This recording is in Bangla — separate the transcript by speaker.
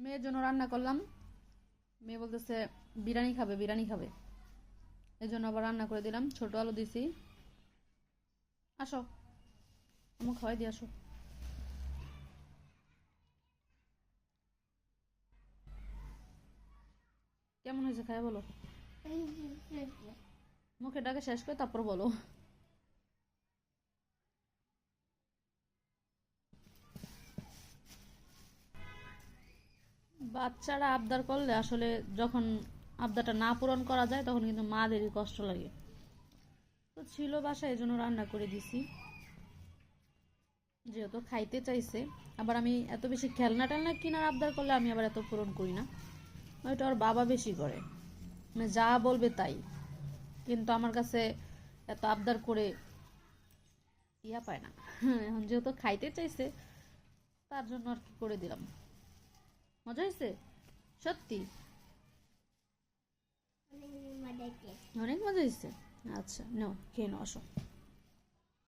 Speaker 1: মেয়ের জন্য রান্না করলাম। মেয়ে বলতেছে বিরিয়ানি খাবে, বিরিয়ানি খাবে, এই জন্য আবার রান্না করে দিলাম। ছোট আলু দিছি। আসো, আমাকে খাওয়াই দিয়ে আসো। কেমন হয়েছে খাই বলো। মুখে ডাকে শেষ করে তারপর বলো। বাচ্চারা আবদার করলে আসলে যখন আবদারটা না পূরণ করা যায় তখন কিন্তু মাদেরই কষ্ট লাগে। তো ছিল বাসায়, এই জন্য রান্না করে দিছি। যেহেতু খাইতে চাইছে, আবার আমি এত বেশি খেলনা টেলনা কিনার আবদার করলে আমি আবার এত পূরণ করি না। ওইটা ওর বাবা বেশি করে, মানে যা বলবে তাই। কিন্তু আমার কাছে এত আবদার করে ইয়া পায় না। এখন যেহেতু খাইতে চাইছে তার জন্য আর কি করে দিলাম। মজা হয়েছে সত্যি, অনেক মজা হয়েছে। আচ্ছা নাও খেয়ে নাও, আসো।